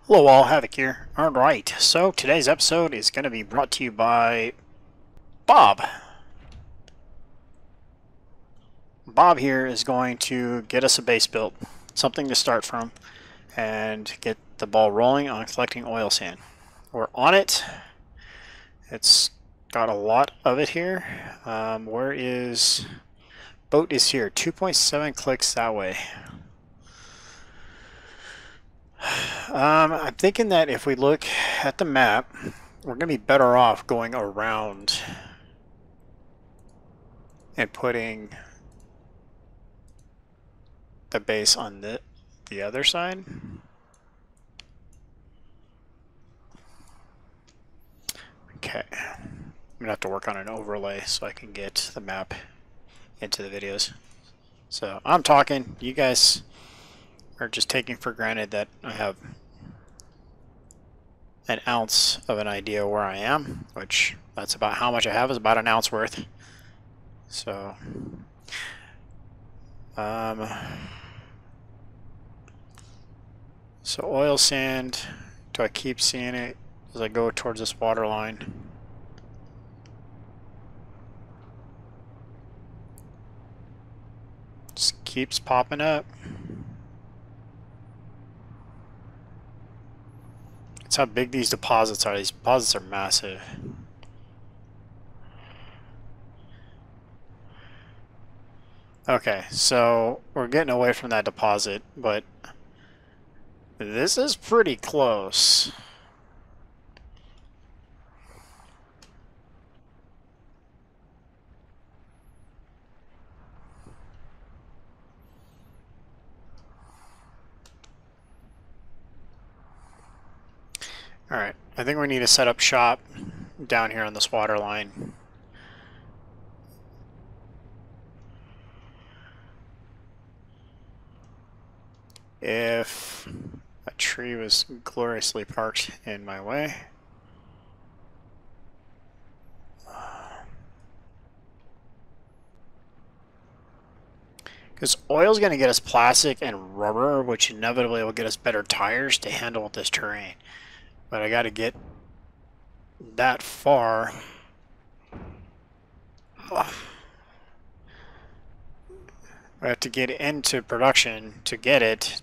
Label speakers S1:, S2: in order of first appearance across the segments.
S1: Hello all, Havoc here. Alright, so today's episode is going to be brought to you by Bob. Bob here is going to get us a base built, something to start from, and get the ball rolling on collecting oil sand. We're on it. It's got a lot of it here. Where is... Boat is here. 2.7 clicks that way. I'm thinking that if we look at the map, we're going to be better off going around and putting the base on the other side. Okay. I'm going to have to work on an overlay so I can get the map into the videos. So I'm talking, you guys are just taking for granted that I have an ounce of an idea where I am, which that's about how much I have, is about an ounce worth. So so oil sand, do I keep seeing it as I go towards this water line? Just keeps popping up. That's how big these deposits are. These deposits are massive. Okay, so we're getting away from that deposit, but this is pretty close. Alright, I think we need to set up shop down here on this water line. If a tree was gloriously parked in my way. Because oil's going to get us plastic and rubber, which inevitably will get us better tires to handle this terrain. But I got to get that far. I have to get into production to get it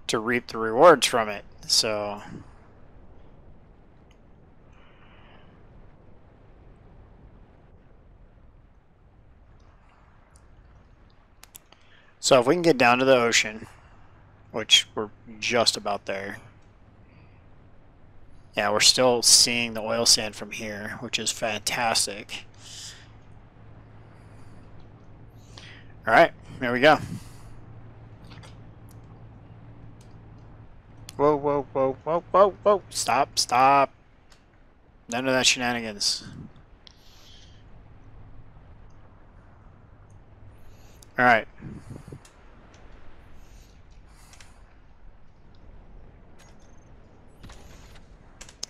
S1: to reap the rewards from it. So if we can get down to the ocean, which we're just about there. Yeah, we're still seeing the oil sand from here, which is fantastic. Alright, there we go. Whoa, whoa, whoa, whoa, whoa, whoa. Stop, stop. None of that shenanigans. Alright.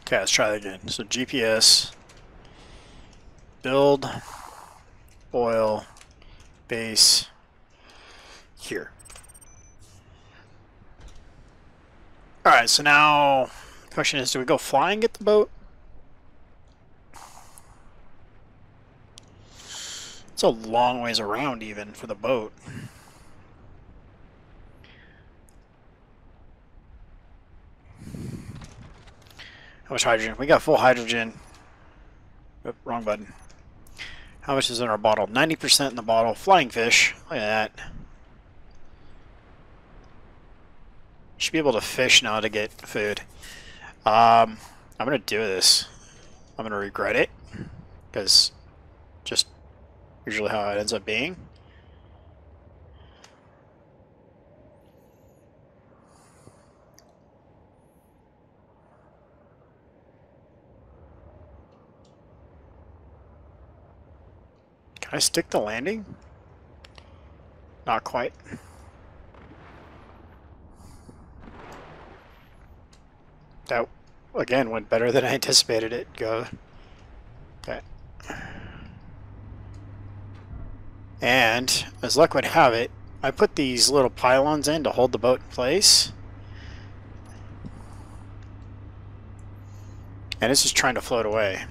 S1: Okay, let's try that again. So GPS, build, oil, base, here. Alright, so now the question is, do we go fly and get the boat? It's a long ways around even for the boat. How much hydrogen? We got full hydrogen. Oop, wrong button. How much is in our bottle? 90% in the bottle. Flying fish. Look at that. Should be able to fish now to get food. I'm going to do this. I'm going to regret it. Because just usually how it ends up being. Can I stick the landing? Not quite. That, again, went better than I anticipated it. Go. Okay. And, as luck would have it, I put these little pylons in to hold the boat in place. And it's just trying to float away.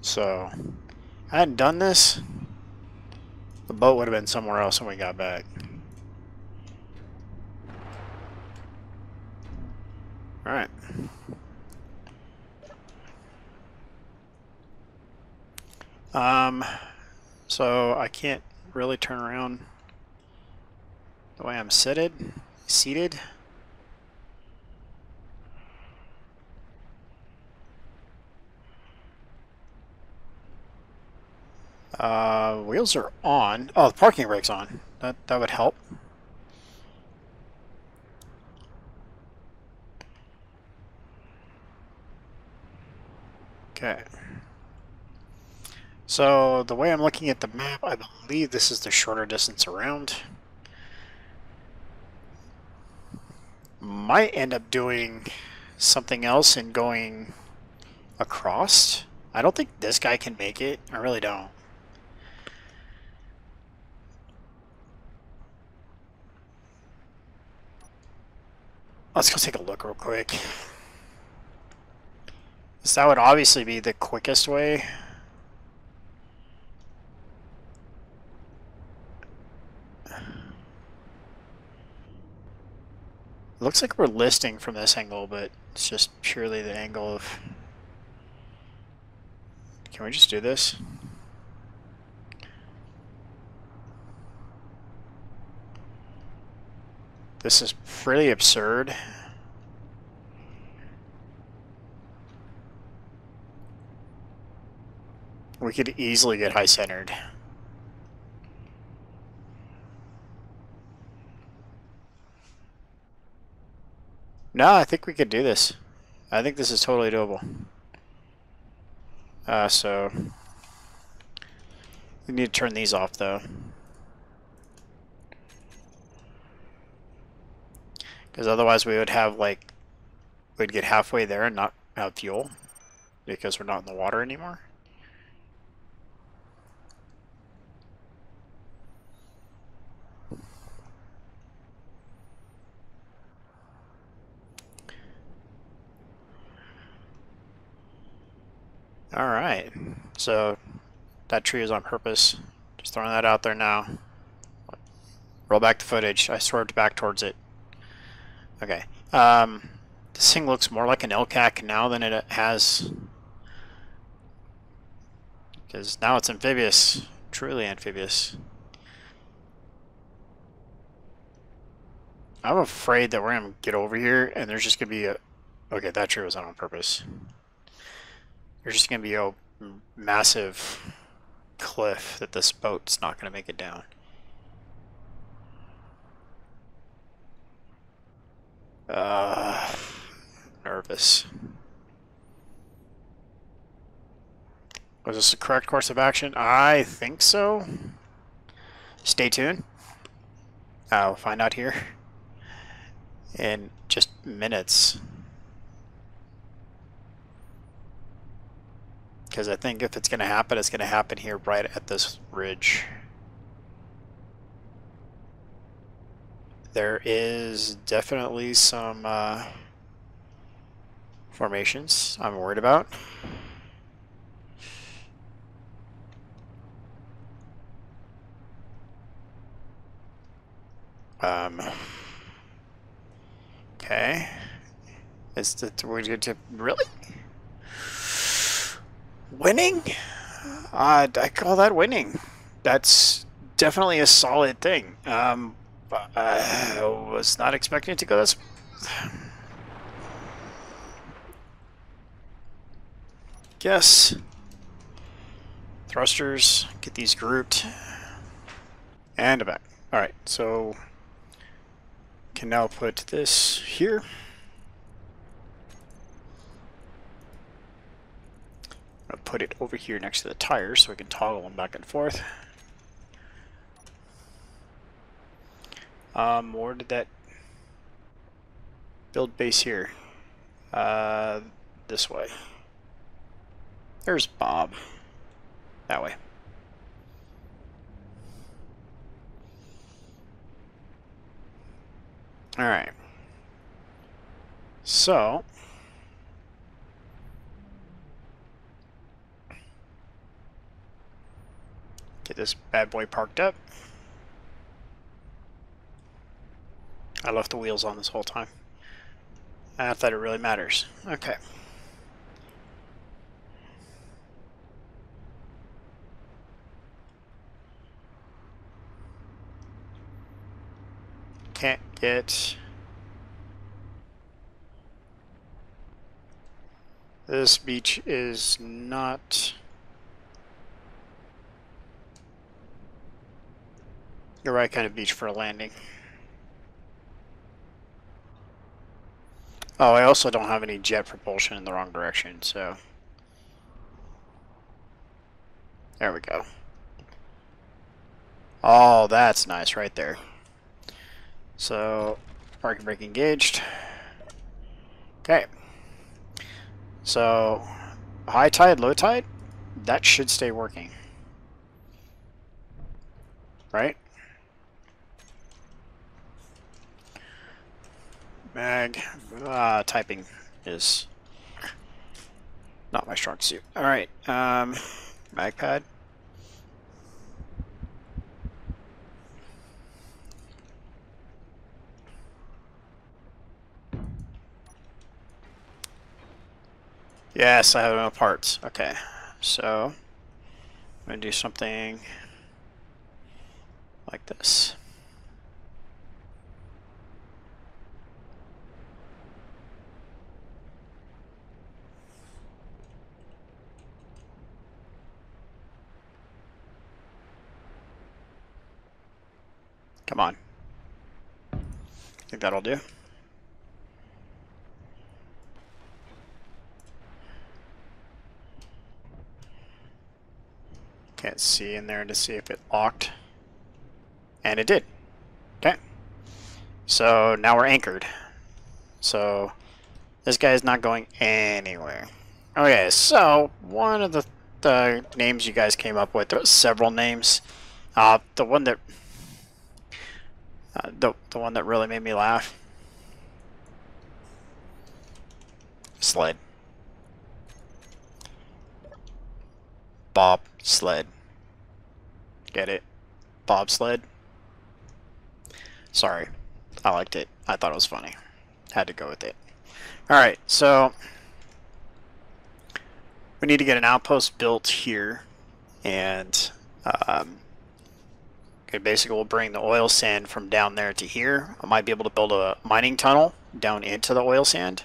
S1: So, if I hadn't done this, the boat would have been somewhere else when we got back. Alright. So I can't really turn around the way I'm seated. Wheels are on. Oh, the parking brake's on. That would help. Okay. So the way I'm looking at the map, I believe this is the shorter distance around. Might end up doing something else and going across. I don't think this guy can make it. I really don't. Let's go take a look real quick. So that would obviously be the quickest way. Looks like we're listing from this angle, but it's just purely the angle of... Can we just do this? This is pretty absurd. We could easily get high centered. No, I think we could do this. I think this is totally doable. So we need to turn these off though. Because otherwise we would have like, we'd get halfway there and not have fuel because we're not in the water anymore. Alright, so that tree is on purpose. Just throwing that out there now. Roll back the footage. I swerved back towards it. Okay. This thing looks more like an LCAC now than it has. Because now it's amphibious. Truly amphibious. I'm afraid that we're going to get over here and there's just going to be a... Okay, that tree was on purpose. There's just going to be a massive cliff that this boat's not going to make it down. Nervous. Was this the correct course of action? I think so. Stay tuned. I'll find out here in just minutes. Because I think if it's going to happen here right at this ridge. There is definitely some formations I'm worried about. Okay. Is that we're going to really? Winning? I call that winning. That's definitely a solid thing. I was not expecting it to go this. Guess. Thrusters, get these grouped. And back. Alright, so can now put this here. I'm going to put it over here next to the tires so we can toggle them back and forth. Where did that build base here? This way. There's Bob. That way. Alright. So, get this bad boy parked up. I left the wheels on this whole time. Not that it really matters. Okay. Can't get... This beach is not... the right kind of beach for a landing. Oh, I also don't have any jet propulsion in the wrong direction, so... There we go. Oh, that's nice right there. So, parking brake engaged. Okay. So, high tide, low tide, that should stay working. Right? Mag, typing is not my strong suit. Alright, mag pad. Yes, I have no parts. Okay, so I'm going to do something like this. Come on. Think that'll do. Can't see in there to see if it locked. And it did. Okay. So now we're anchored. So this guy is not going anywhere. Okay, so one of the names you guys came up with, there was several names. The one that the one that really made me laugh. Sled. Bob sled. Get it? Bobsled. Sorry. I liked it. I thought it was funny. Had to go with it. Alright, so we need to get an outpost built here, and okay, basically we'll bring the oil sand from down there to here. I might be able to build a mining tunnel down into the oil sand.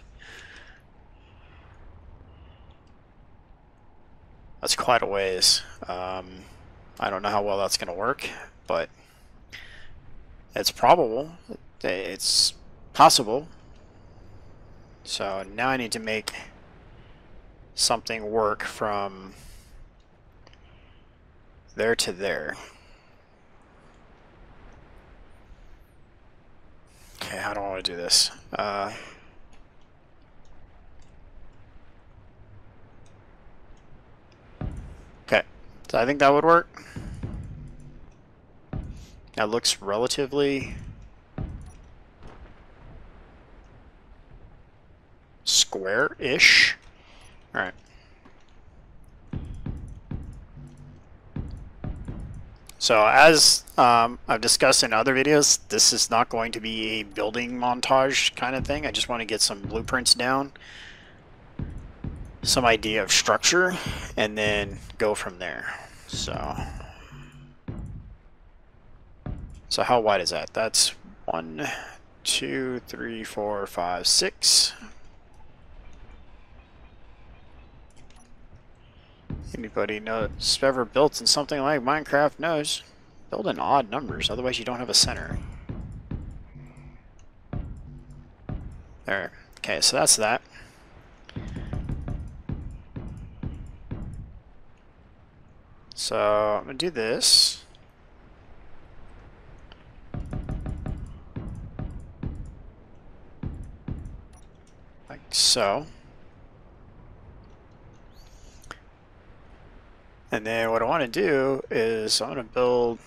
S1: That's quite a ways. I don't know how well that's going to work, but it's probable. It's possible. So now I need to make something work from there to there. Okay, how do I want to do this? Okay, so I think that would work. That looks relatively square-ish. Alright. So as I've discussed in other videos, this is not going to be a building montage kind of thing. I just want to get some blueprints down, some idea of structure, and then go from there. So how wide is that? That's 1, 2, 3, 4, 5, 6. Anybody knows ever built in something like Minecraft knows build in odd numbers, otherwise you don't have a center. There. Okay, so that's that. So I'm gonna do this. Like so. And then what I want to do is I'm going to build,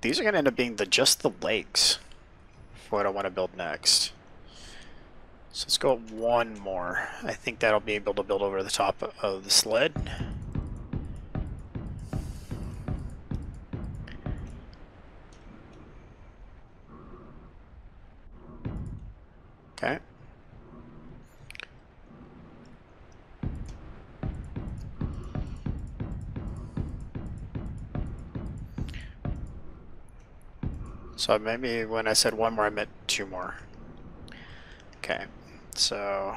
S1: these are going to end up being just the legs. what I want to build next. So let's go one more. I think that'll be able to build over the top of the sled. Okay. So maybe when I said one more, I meant two more. Okay, so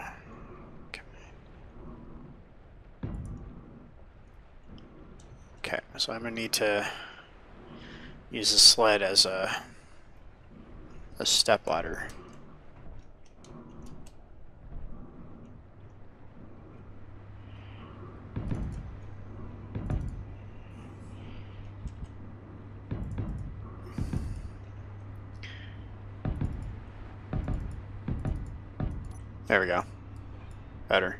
S1: okay, so I'm gonna need to use the sled as a step ladder. There we go. Better.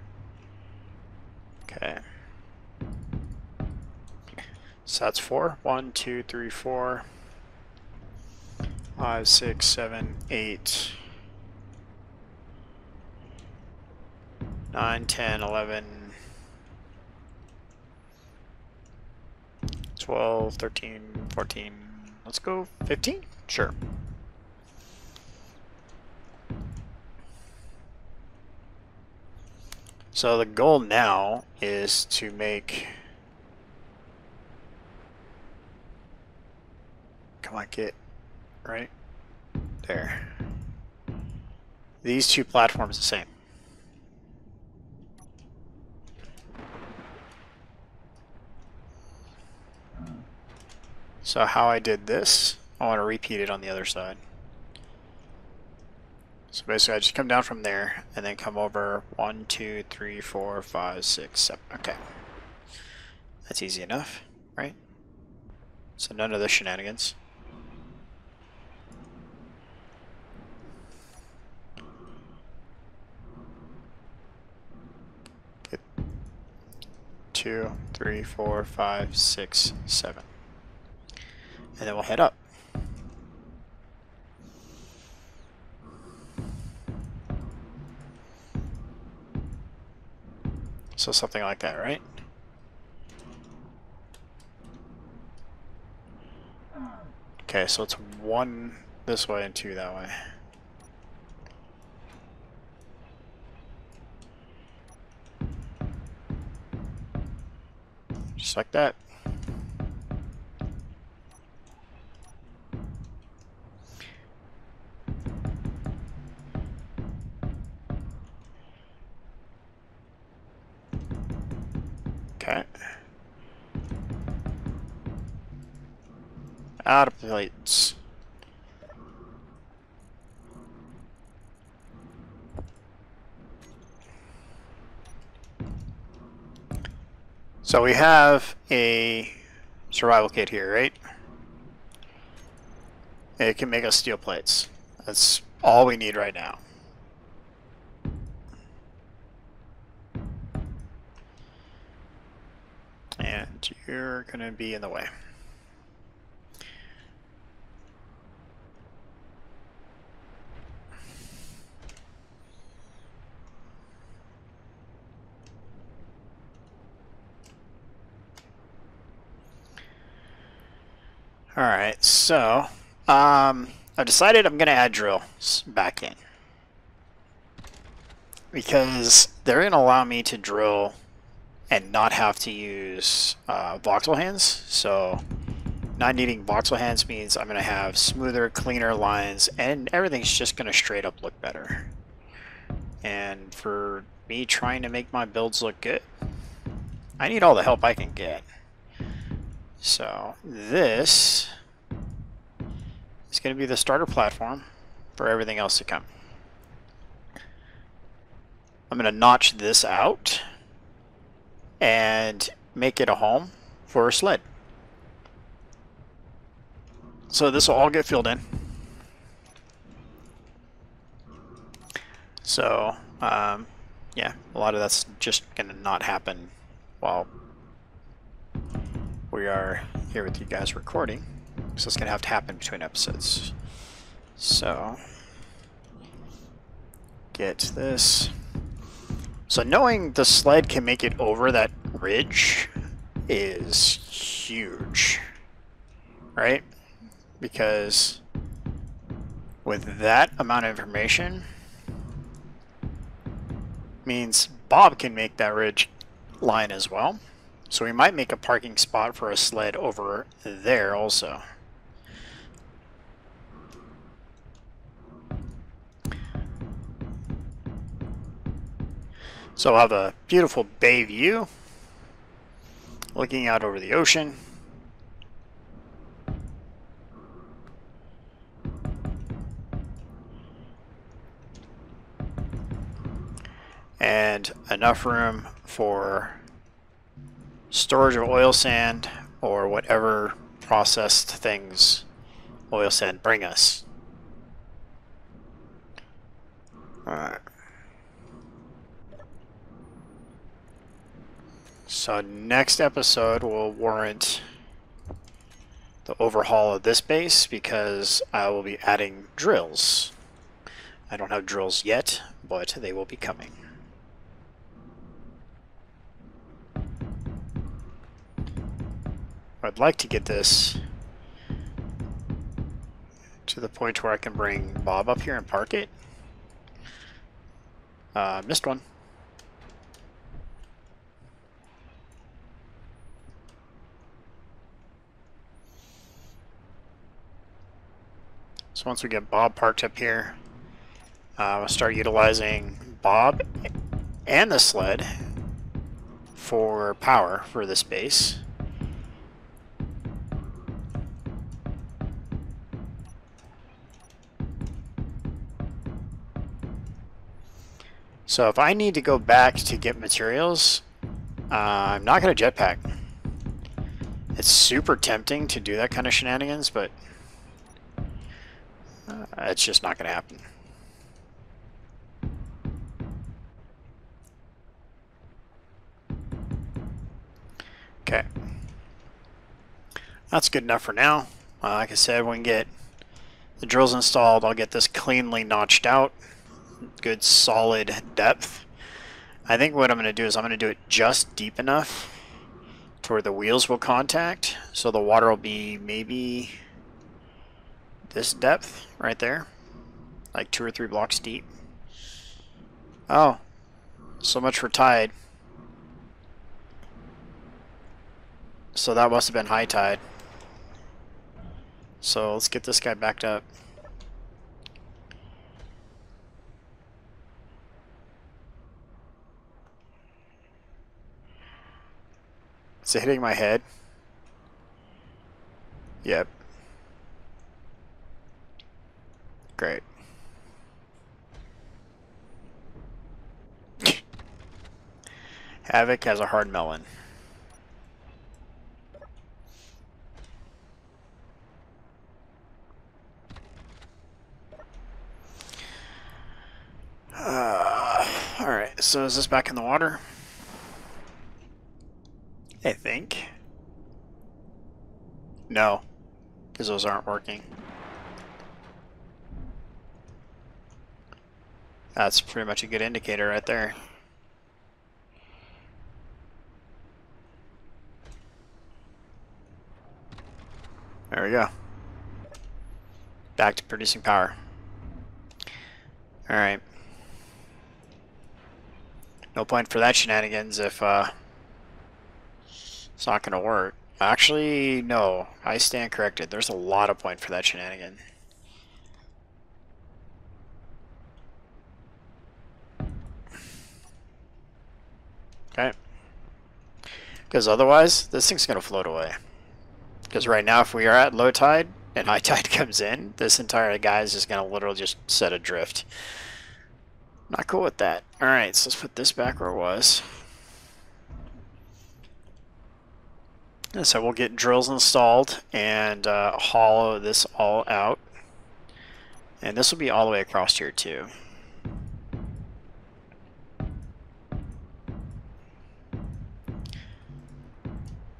S1: Okay. So that's 4. 1, 2, 3, 4, 5, 6, 7, 8, 9, 10, 11, 12, 13, 14. Let's go 15? Sure. So the goal now is to make, come on, get right there. These two platforms the same. So how I did this, I want to repeat it on the other side. So basically I just come down from there and then come over 1, 2, 3, 4, 5, 6, 7. Okay. That's easy enough, right? So none of the shenanigans. Get 2, 3, 4, 5, 6, 7. And then we'll head up. So something like that, right? Okay, so it's 1 this way and 2 that way. Just like that. Okay. Out of plates. So we have a survival kit here, right? It can make us steel plates. That's all we need right now. And you're gonna be in the way. Alright, so I've decided I'm gonna add drills back in. Because they're gonna allow me to drill and not have to use voxel hands. So not needing voxel hands means I'm going to have smoother, cleaner lines, and everything's just going to straight up look better. And for me trying to make my builds look good, I need all the help I can get. So this is going to be the starter platform for everything else to come. I'm going to notch this out and make it a home for a sled. So this will all get filled in. So yeah, a lot of that's just gonna not happen while we are here with you guys recording. So it's gonna have to happen between episodes. So get this. So knowing the sled can make it over that ridge is huge, right? Because with that amount of information means Bob can make that ridge line as well. So we might make a parking spot for a sled over there also. So I'll have a beautiful bay view looking out over the ocean. And enough room for storage of oil sand or whatever processed things oil sand bring us. Alright. So next episode will warrant the overhaul of this base because I will be adding drills. I don't have drills yet, but they will be coming. I'd like to get this to the point where I can bring Bob up here and park it. Missed one. So once we get Bob parked up here, we'll start utilizing Bob and the sled for power for this base. So if I need to go back to get materials, I'm not going to jetpack. It's super tempting to do that kind of shenanigans, but it's just not going to happen. Okay. That's good enough for now. Like I said, when we get the drills installed, I'll get this cleanly notched out. Good solid depth. I think what I'm going to do is I'm going to do it just deep enough to where the wheels will contact. So the water will be maybe this depth right there. Like 2 or 3 blocks deep. Oh, so much for tide. So that must have been high tide. So let's get this guy backed up. Is it hitting my head? Yep. Great. Havoc has a hard melon. Alright, so is this back in the water? I think. No, because those aren't working. That's pretty much a good indicator right there. There we go. Back to producing power. Alright. No point for that shenanigans if it's not going to work. Actually, no. I stand corrected. There's a lot of point for that shenanigan. Okay. Because otherwise, this thing's going to float away. Because right now, if we are at low tide and high tide comes in, this entire guy is just going to literally just set adrift. Not cool with that. Alright, so let's put this back where it was. And so we'll get drills installed and hollow this all out. And this will be all the way across here too.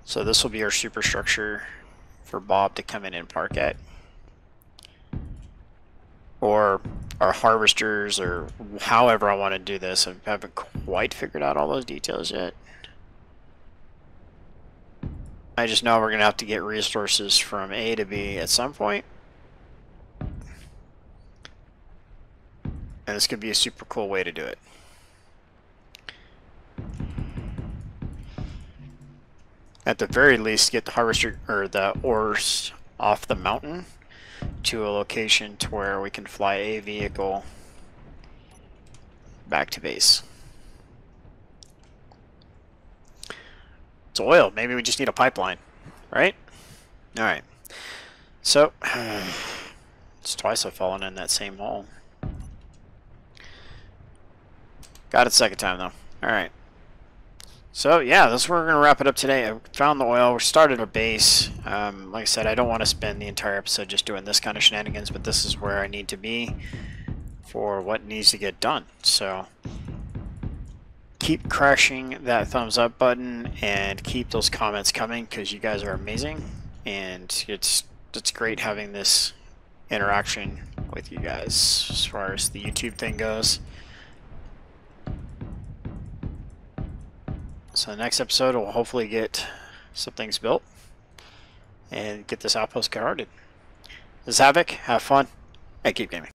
S1: So this will be our superstructure for Bob to come in and park at. Or or harvesters, or however I want to do this. I haven't quite figured out all those details yet. I just know we're going to have to get resources from A to B at some point. And this could be a super cool way to do it. At the very least, get the harvester or the ores off the mountain to a location to where we can fly a vehicle back to base. It's oil. Maybe we just need a pipeline, right? All right. So it's twice I've fallen in that same hole. Got it second time though. All right. So yeah, that's where we're gonna wrap it up today. I found the oil. We started a base. Like I said, I don't want to spend the entire episode just doing this kind of shenanigans, but this is where I need to be for what needs to get done. So keep crushing that thumbs up button and keep those comments coming, because you guys are amazing, and it's great having this interaction with you guys as far as the YouTube thing goes. So the next episode will hopefully get some things built and get this outpost guarded. This is Havoc. Have fun and keep gaming.